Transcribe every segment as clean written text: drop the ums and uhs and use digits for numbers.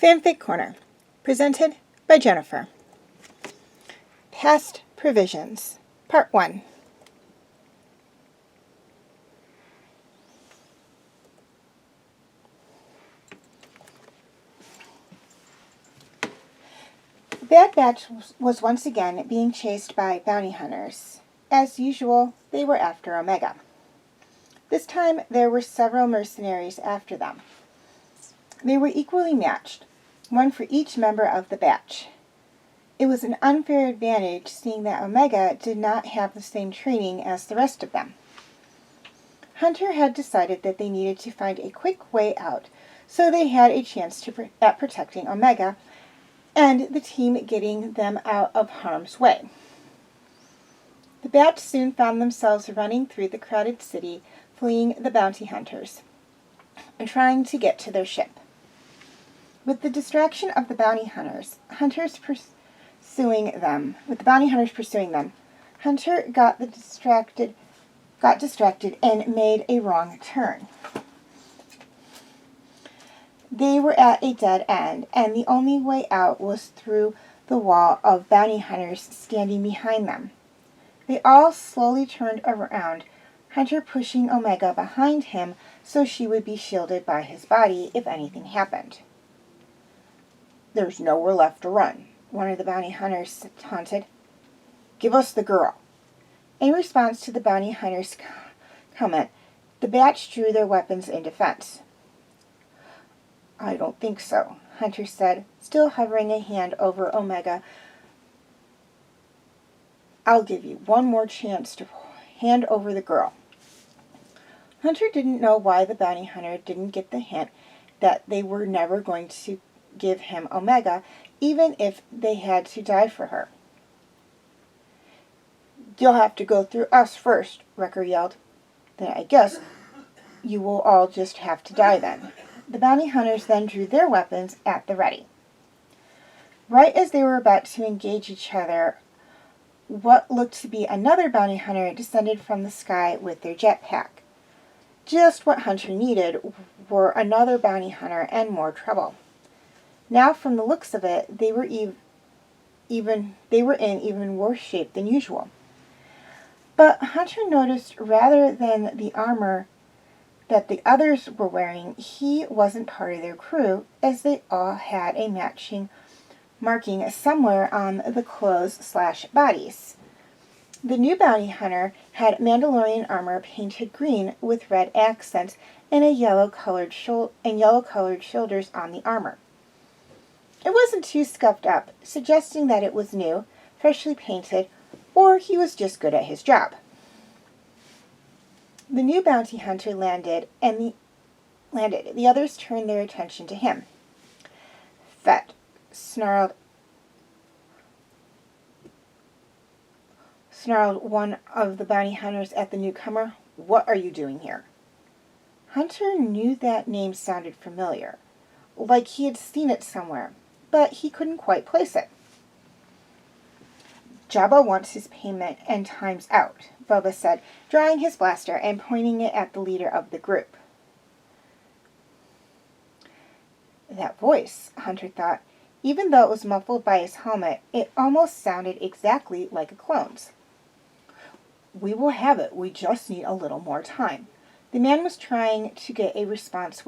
Fanfic Corner, presented by Jennifer. Past Previsions, Part 1. The Bad Batch was once again being chased by bounty hunters. As usual, they were after Omega. This time, there were several mercenaries after them. They were equally matched, one for each member of the batch. It was an unfair advantage, seeing that Omega did not have the same training as the rest of them. Hunter had decided that they needed to find a quick way out, so they had a chance at protecting Omega and the team getting them out of harm's way. The batch soon found themselves running through the crowded city, fleeing the bounty hunters and trying to get to their ship. With the distraction of the bounty hunters pursuing them, Hunter got distracted and made a wrong turn. They were at a dead end, and the only way out was through the wall of bounty hunters standing behind them. They all slowly turned around, Hunter pushing Omega behind him so she would be shielded by his body if anything happened. "There's nowhere left to run," one of the bounty hunters taunted. "Give us the girl." In response to the bounty hunter's comment, the batch drew their weapons in defense. "I don't think so," Hunter said, still hovering a hand over Omega. "I'll give you one more chance to hand over the girl." Hunter didn't know why the bounty hunter didn't get the hint that they were never going to give him Omega, even if they had to die for her. "You'll have to go through us first," Wrecker yelled. "Then I guess you will all just have to die then." The bounty hunters then drew their weapons at the ready. Right as they were about to engage each other, what looked to be another bounty hunter descended from the sky with their jetpack. Just what Hunter needed were another bounty hunter and more trouble. Now, from the looks of it, they were in even worse shape than usual. But Hunter noticed, rather than the armor that the others were wearing, he wasn't part of their crew, as they all had a matching marking somewhere on the clothes/bodies. The new bounty hunter had Mandalorian armor painted green with red accents and yellow-colored shoulders on the armor. It wasn't too scuffed up, suggesting that it was new, freshly painted, or he was just good at his job. The new bounty hunter landed, and the others turned their attention to him. "Fett," snarled one of the bounty hunters at the newcomer. "What are you doing here?" Hunter knew that name sounded familiar, like he had seen it somewhere, but he couldn't quite place it. Jabba wants his payment and time's out, Boba said, drawing his blaster and pointing it at the leader of the group. That voice, Hunter thought. Even though it was muffled by his helmet, it almost sounded exactly like a clone's. We will have it. We just need a little more time. The man was trying to get a response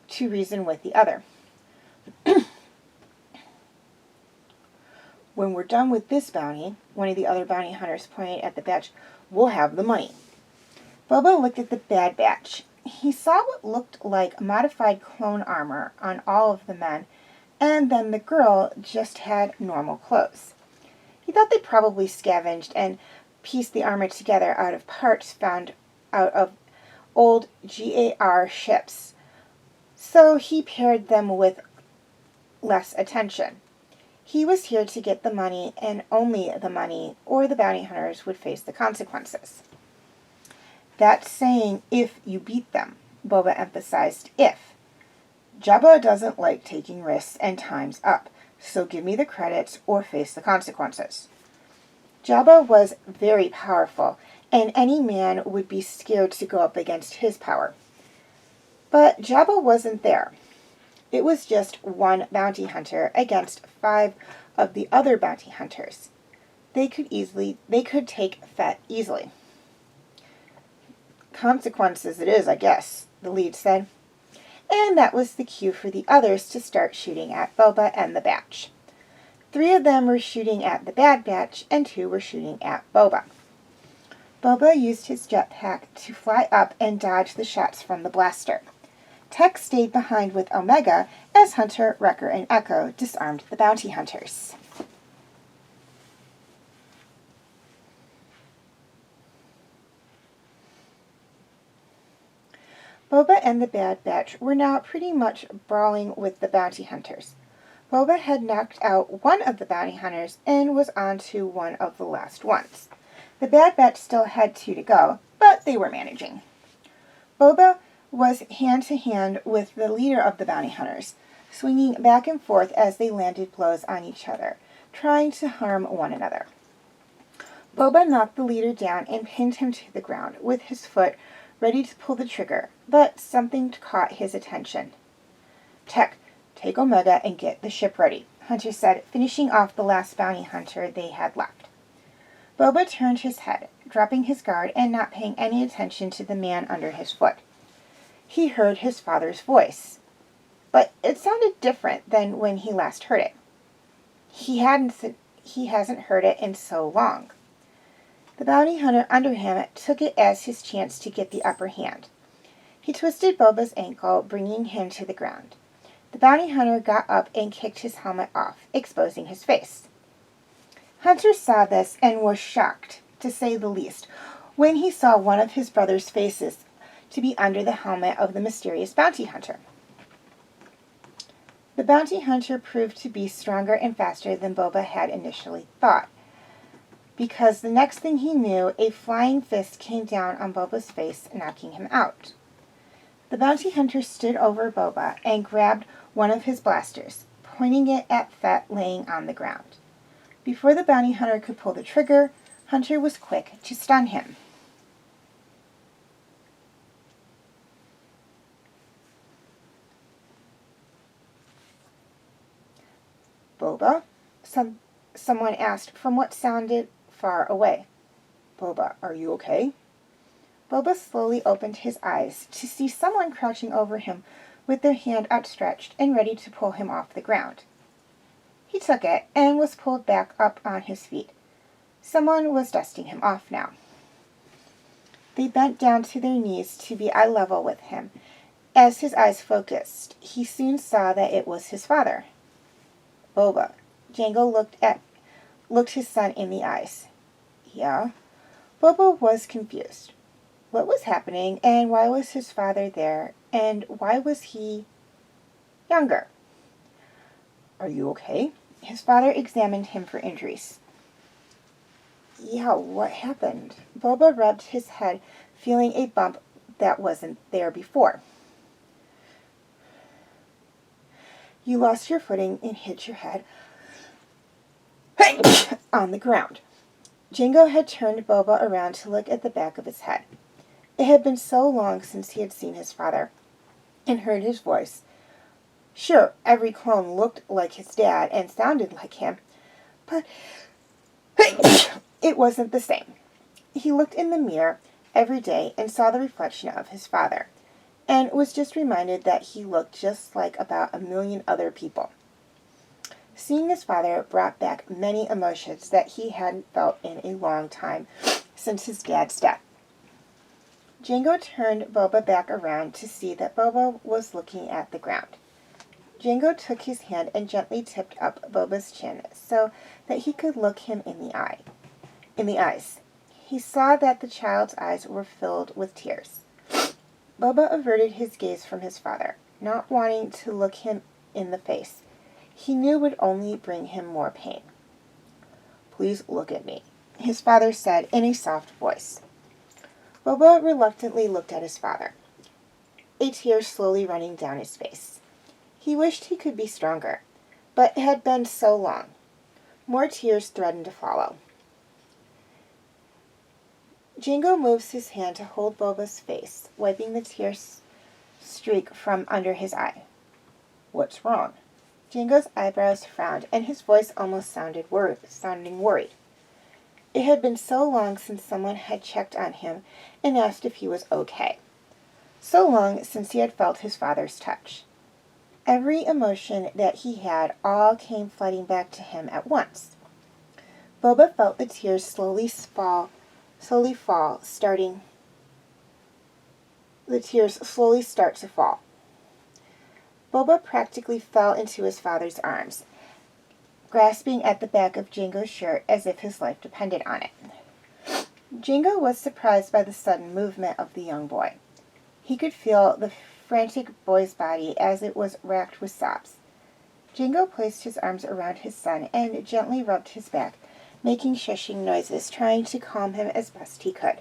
to reason with the other. When we're done with this bounty, one of the other bounty hunters pointed at the batch, we'll have the money. Boba looked at the Bad Batch. He saw what looked like modified clone armor on all of the men, and then the girl just had normal clothes. He thought they probably scavenged and pieced the armor together out of parts found out of old GAR ships, so he paired them with less attention. He was here to get the money, and only the money, or the bounty hunters would face the consequences. That's saying if you beat them, Boba emphasized if. Jabba doesn't like taking risks, and time's up, so give me the credits or face the consequences. Jabba was very powerful, and any man would be scared to go up against his power. But Jabba wasn't there. It was just one bounty hunter against 5 of the other bounty hunters. They could take Fett easily. Consequences it is, I guess, the lead said. And that was the cue for the others to start shooting at Boba and the batch. 3 of them were shooting at the Bad Batch, and 2 were shooting at Boba. Boba used his jetpack to fly up and dodge the shots from the blaster. Tech stayed behind with Omega as Hunter, Wrecker, and Echo disarmed the bounty hunters. Boba and the Bad Batch were now pretty much brawling with the bounty hunters. Boba had knocked out one of the bounty hunters and was on to one of the last ones. The Bad Batch still had 2 to go, but they were managing. Boba was hand-to-hand with the leader of the bounty hunters, swinging back and forth as they landed blows on each other, trying to harm one another. Boba knocked the leader down and pinned him to the ground with his foot, ready to pull the trigger, but something caught his attention. Tech, take Omega and get the ship ready, Hunter said, finishing off the last bounty hunter they had left. Boba turned his head, dropping his guard and not paying any attention to the man under his foot. He heard his father's voice, but it sounded different than when he last heard it. He hasn't heard it in so long. The bounty hunter under him took it as his chance to get the upper hand. He twisted Boba's ankle, bringing him to the ground. The bounty hunter got up and kicked his helmet off, exposing his face. Hunter saw this and was shocked, to say the least, when he saw one of his brother's faces to be under the helmet of the mysterious bounty hunter. The bounty hunter proved to be stronger and faster than Boba had initially thought, because the next thing he knew, a flying fist came down on Boba's face, knocking him out. The bounty hunter stood over Boba and grabbed one of his blasters, pointing it at Fett laying on the ground. Before the bounty hunter could pull the trigger, Hunter was quick to stun him. Boba? Someone asked from what sounded far away. Boba, are you okay? Boba slowly opened his eyes to see someone crouching over him with their hand outstretched and ready to pull him off the ground. He took it and was pulled back up on his feet. Someone was dusting him off now. They bent down to their knees to be eye level with him. As his eyes focused, he soon saw that it was his father. Boba. Jango looked his son in the eyes. Yeah? Boba was confused. What was happening, and why was his father there, and why was he younger? Are you okay? His father examined him for injuries. Yeah, what happened? Boba rubbed his head, feeling a bump that wasn't there before. You lost your footing and hit your head on the ground. Django had turned Boba around to look at the back of his head. It had been so long since he had seen his father and heard his voice. Sure, every clone looked like his dad and sounded like him, but it wasn't the same. He looked in the mirror every day and saw the reflection of his father, and was just reminded that he looked just like about 1,000,000 other people. Seeing his father brought back many emotions that he hadn't felt in a long time since his dad's death. Django turned Boba back around to see that Boba was looking at the ground. Django took his hand and gently tipped up Boba's chin so that he could look him in the eyes. He saw that the child's eyes were filled with tears. Boba averted his gaze from his father, not wanting to look him in the face. He knew would only bring him more pain. Please look at me, his father said in a soft voice. Boba reluctantly looked at his father, a tear slowly running down his face. He wished he could be stronger, but it had been so long. More tears threatened to follow. Django moves his hand to hold Boba's face, wiping the tear streak from under his eye. What's wrong? Django's eyebrows frowned, and his voice almost sounding worried. It had been so long since someone had checked on him and asked if he was okay. So long since he had felt his father's touch. Every emotion that he had all came flooding back to him at once. Boba felt the tears slowly start to fall. Boba practically fell into his father's arms, grasping at the back of Django's shirt as if his life depended on it. Django was surprised by the sudden movement of the young boy. He could feel the frantic boy's body as it was racked with sobs. Django placed his arms around his son and gently rubbed his back, making shushing noises, trying to calm him as best he could.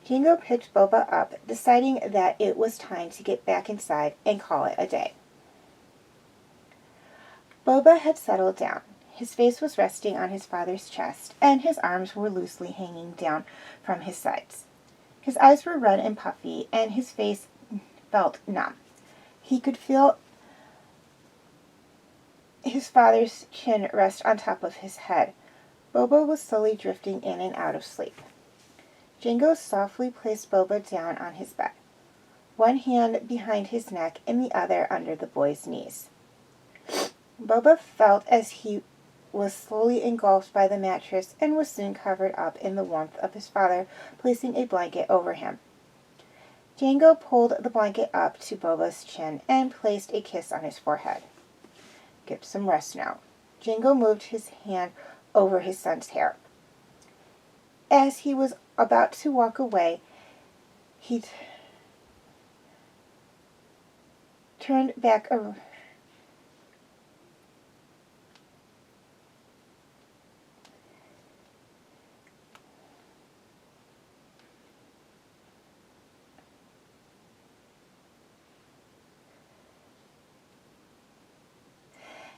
Django picked Boba up, deciding that it was time to get back inside and call it a day. Boba had settled down. His face was resting on his father's chest, and his arms were loosely hanging down from his sides. His eyes were red and puffy, and his face felt numb. He could feel his father's chin rest on top of his head. Boba was slowly drifting in and out of sleep. Django softly placed Boba down on his bed, one hand behind his neck and the other under the boy's knees. Boba felt as he was slowly engulfed by the mattress and was soon covered up in the warmth of his father placing a blanket over him. Django pulled the blanket up to Boba's chin and placed a kiss on his forehead. Get some rest now. Django moved his hand over his son's hair. As he was about to walk away, he turned back around.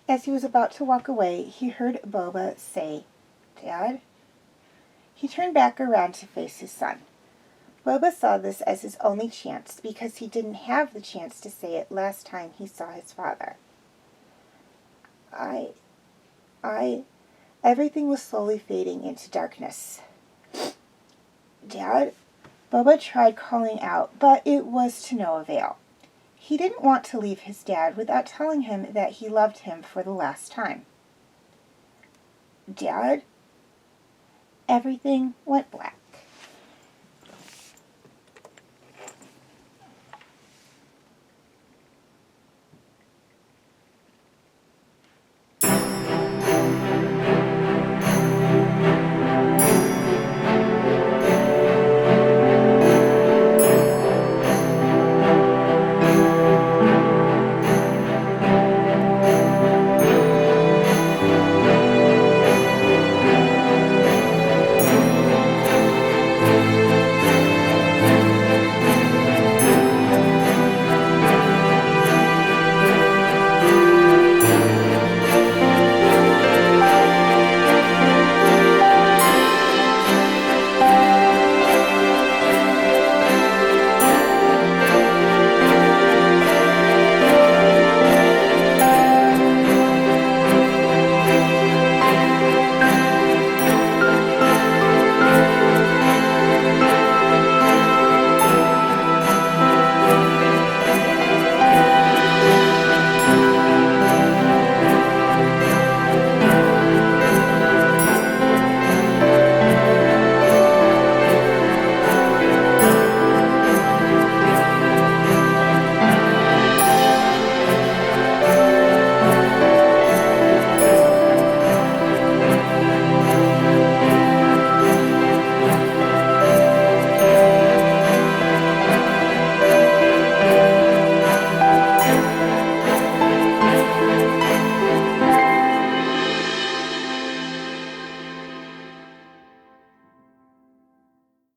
As he was about to walk away, he heard Boba say, "Dad?" He turned back around to face his son. Boba saw this as his only chance because he didn't have the chance to say it last time he saw his father. Everything was slowly fading into darkness. Dad? Boba tried calling out, but it was to no avail. He didn't want to leave his dad without telling him that he loved him for the last time. Dad? Everything went black.